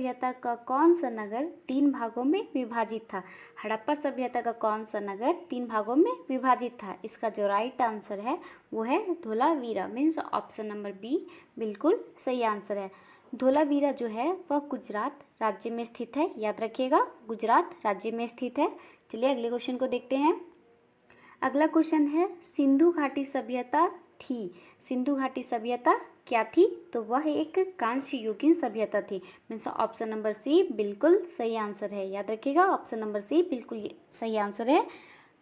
सभ्यता का कौन सा नगर 3 भागों में विभाजित था? हड़प्पा सभ्यता का कौन सा नगर 3 भागों में विभाजित था? इसका जो राइट आंसर है वो है Dholavira, means option number B बिल्कुल सही आंसर है। धोलावीरा जो है वह गुजरात राज्य में स्थित है, याद रखिएगा गुजरात राज्य में स्थित है। चलिए अगले क्वेश्चन को देखते हैं। अगला क्वेश्चन है सिंधु घाटी सभ्यता थी, सिंधु घाटी सभ्यता क्या थी? तो वह एक कांस्य युगीन सभ्यता थी, मीन्स ऑप्शन नंबर सी बिल्कुल सही आंसर है, याद रखिएगा ऑप्शन नंबर सी बिल्कुल सही आंसर है।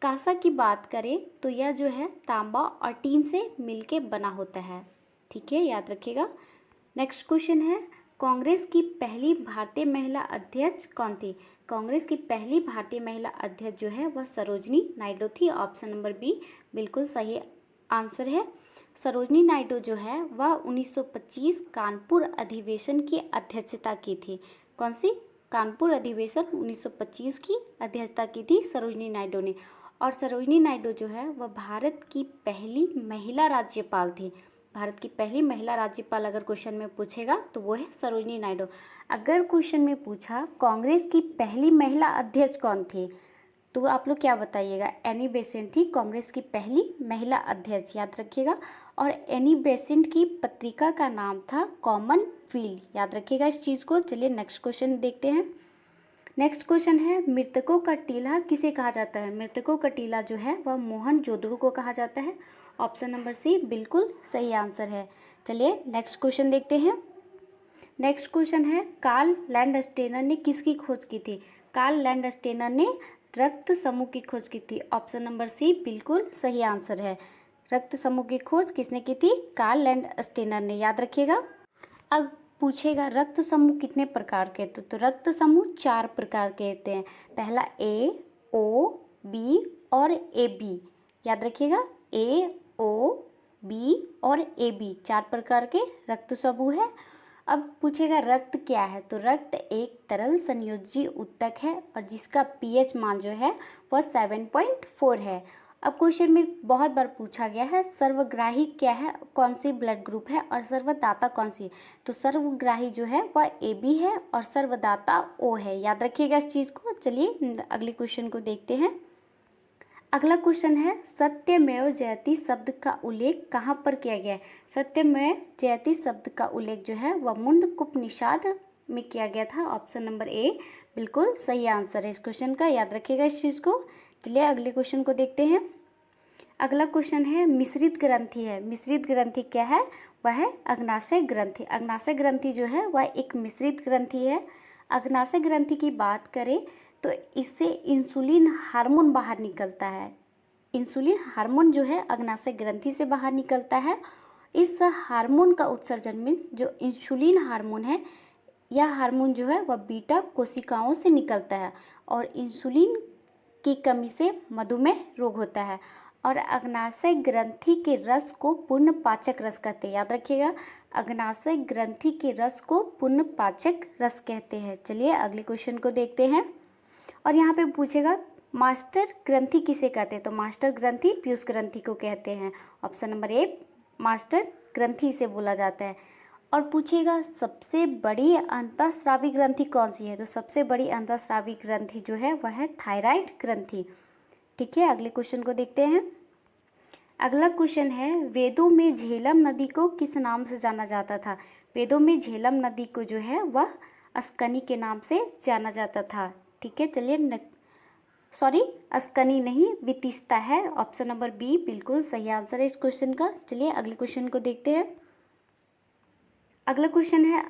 कांसा की बात करें तो यह जो है तांबा और टीन से मिलके बना होता है, ठीक है, याद रखिएगा। नेक्स्ट क्वेश्चन है कांग्रेस की पहली भारतीय महिला अध्यक्ष कौन थी? कांग्रेस की पहली भारतीय महिला अध्यक्ष जो है वह सरोजनी नायडू थी, ऑप्शन नंबर बी बिल्कुल सही आंसर है। सरोजनी नायडू जो है वह 1925 कानपुर अधिवेशन की अध्यक्षता की थी। कौन सी? कानपुर अधिवेशन 1925 की अध्यक्षता की थी सरोजनी नायडू ने। और सरोजनी नायडू जो है वह भारत की पहली महिला राज्यपाल थी। भारत की पहली महिला राज्यपाल अगर क्वेश्चन में पूछेगा तो वो है सरोजनी नायडू। अगर क्वेश्चन में पूछा कांग्रेस की पहली महिला अध्यक्ष कौन थी, तो आप लोग क्या बताइएगा? एनी बेसेंट थी कांग्रेस की पहली महिला अध्यक्ष, याद रखिएगा। और एनी बेसेंट की पत्रिका का नाम था कॉमनवेल्थ, याद रखिएगा इस चीज़ को। चलिए नेक्स्ट क्वेश्चन देखते हैं। नेक्स्ट क्वेश्चन है मृतकों का टीला किसे कहा जाता है? मृतकों का टीला जो है वह मोहनजोदड़ो को कहा जाता है, ऑप्शन नंबर सी बिल्कुल सही आंसर है। चलिए नेक्स्ट क्वेश्चन देखते हैं। नेक्स्ट क्वेश्चन है कार्ल लैंडस्टेनर ने किसकी खोज की थी? कार्ल लैंडस्टेनर ने रक्त समूह की खोज की थी, ऑप्शन नंबर सी बिल्कुल सही आंसर है। रक्त समूह की खोज किसने की थी? कार्ल लैंडस्टेनर ने, याद रखिएगा। अब पूछेगा रक्त समूह कितने प्रकार के? तो रक्त समूह 4 प्रकार के होते हैं। पहला ए, ओ, बी और ए बी, याद रखिएगा ए, ओ, बी और ए बी 4 प्रकार के रक्त समूह है। अब पूछेगा रक्त क्या है? तो रक्त एक तरल संयोजी ऊतक है और जिसका पीएच मान जो है वह 7.4 है। अब क्वेश्चन में बहुत बार पूछा गया है सर्वग्राही क्या है, कौन सी ब्लड ग्रुप है और सर्वदाता कौन सी? तो सर्वग्राही जो है वह ए बी है और सर्वदाता ओ है, याद रखिएगा इस चीज़ को। चलिए अगले क्वेश्चन को देखते हैं। अगला क्वेश्चन है सत्यमेव जयते शब्द का उल्लेख कहाँ पर किया गया है? सत्यमेव जयते शब्द का उल्लेख जो है वह मुंडकोपनिषद में किया गया था, ऑप्शन नंबर ए बिल्कुल सही आंसर है इस क्वेश्चन का, याद रखिएगा इस चीज़ को। चलिए अगले क्वेश्चन को देखते हैं। अगला क्वेश्चन है मिश्रित ग्रंथि है। मिश्रित ग्रंथि क्या है? वह है अग्नाशय ग्रंथि। अग्नाशय ग्रंथि जो है वह एक मिश्रित ग्रंथि है। अग्नाशय ग्रंथि की बात करें तो इससे इंसुलिन हार्मोन बाहर निकलता है। इंसुलिन हार्मोन जो है अग्नाशय ग्रंथि से बाहर निकलता है। इस हार्मोन का उत्सर्जन में जो इंसुलिन हार्मोन है, यह हार्मोन जो है वह बीटा कोशिकाओं से निकलता है और इंसुलिन की कमी से मधुमेह रोग होता है। और अग्नाशय ग्रंथि के रस को पूर्ण पाचक रस कहते हैं, याद रखिएगा अग्नाशय ग्रंथि के रस को पूर्ण पाचक रस कहते हैं। चलिए अगले क्वेश्चन को देखते हैं। और यहाँ पे पूछेगा मास्टर ग्रंथि किसे कहते हैं? तो मास्टर ग्रंथि पीयूष ग्रंथि को कहते हैं, ऑप्शन नंबर ए मास्टर ग्रंथि से बोला जाता है। और पूछेगा सबसे बड़ी अंतःस्रावी ग्रंथि कौन सी है? तो सबसे बड़ी अंतःस्रावी ग्रंथि जो है वह है थायराइड ग्रंथि, ठीक है। अगले क्वेश्चन को देखते हैं। अगला क्वेश्चन है वेदों में झेलम नदी को किस नाम से जाना जाता था? वेदों में झेलम नदी को जो है वह अस्कनी के नाम से जाना जाता था, ठीक है। चलिए अस्कनी नहीं वितिस्ता है, ऑप्शन नंबर बी बिल्कुल सही आंसर है इस क्वेश्चन का। चलिए अगले क्वेश्चन को देखते हैं। अगला क्वेश्चन है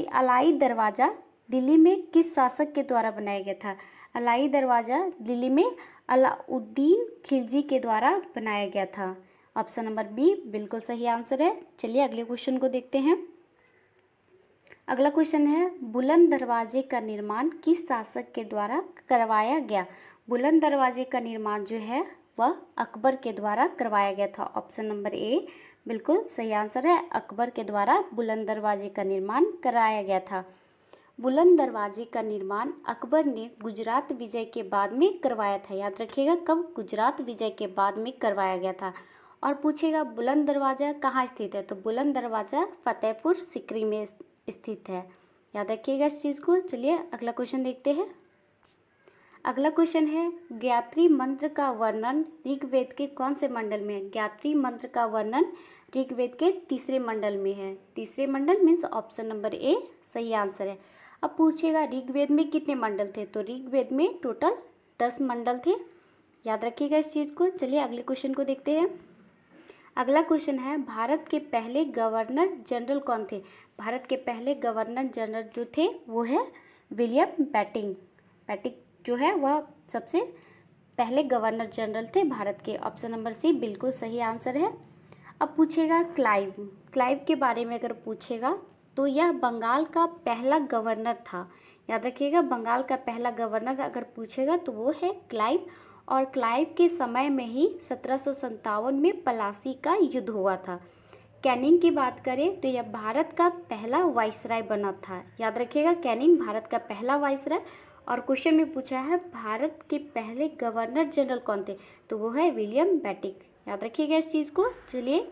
अलाई दरवाज़ा दिल्ली में किस शासक के द्वारा बनाया गया था? अलाई दरवाज़ा दिल्ली में अलाउद्दीन खिलजी के द्वारा बनाया गया था, ऑप्शन नंबर बी बिल्कुल सही आंसर है। चलिए अगले क्वेश्चन को देखते हैं। अगला क्वेश्चन है बुलंद दरवाजे का निर्माण किस शासक के द्वारा करवाया गया? बुलंद दरवाजे का निर्माण जो है वह अकबर के द्वारा करवाया गया था, ऑप्शन नंबर ए बिल्कुल सही आंसर है। अकबर के द्वारा बुलंद दरवाजे का निर्माण कराया गया था। बुलंद दरवाजे का निर्माण अकबर ने गुजरात विजय के बाद में करवाया था, याद रखिएगा कब? गुजरात विजय के बाद में करवाया गया था। और पूछेगा बुलंद दरवाज़ा कहाँ स्थित है? तो बुलंद दरवाज़ा फतेहपुर सीकरी में स्थित है, याद रखिएगा इस चीज़ को। चलिए अगला क्वेश्चन देखते हैं। अगला क्वेश्चन है, गायत्री मंत्र का वर्णन ऋग्वेद के कौन से मंडल में है? गायत्री मंत्र का वर्णन ऋग्वेद के तीसरे मंडल में है। तीसरे मंडल मीन्स ऑप्शन नंबर ए सही आंसर है। अब पूछेगा ऋग्वेद में कितने मंडल थे? तो ऋग्वेद में टोटल 10 मंडल थे। याद रखिएगा इस चीज़ को। चलिए अगले क्वेश्चन को देखते हैं। अगला क्वेश्चन है, भारत के पहले गवर्नर जनरल कौन थे? भारत के पहले गवर्नर जनरल जो थे वो है विलियम बेंटिक। बेंटिक जो है वह सबसे पहले गवर्नर जनरल थे भारत के। ऑप्शन नंबर सी बिल्कुल सही आंसर है। अब पूछेगा क्लाइव। क्लाइव के बारे में अगर पूछेगा तो यह बंगाल का पहला गवर्नर था। याद रखिएगा, बंगाल का पहला गवर्नर अगर पूछेगा तो वो है क्लाइव। और क्लाइव के समय में ही 1757 में प्लासी का युद्ध हुआ था। कैनिंग की बात करें तो यह भारत का पहला वाइसराय बना था। याद रखिएगा, कैनिंग भारत का पहला वाइसराय। और क्वेश्चन में पूछा है भारत के पहले गवर्नर जनरल कौन थे? तो वो है विलियम बेंटिक। याद रखिएगा इस चीज़ को। चलिए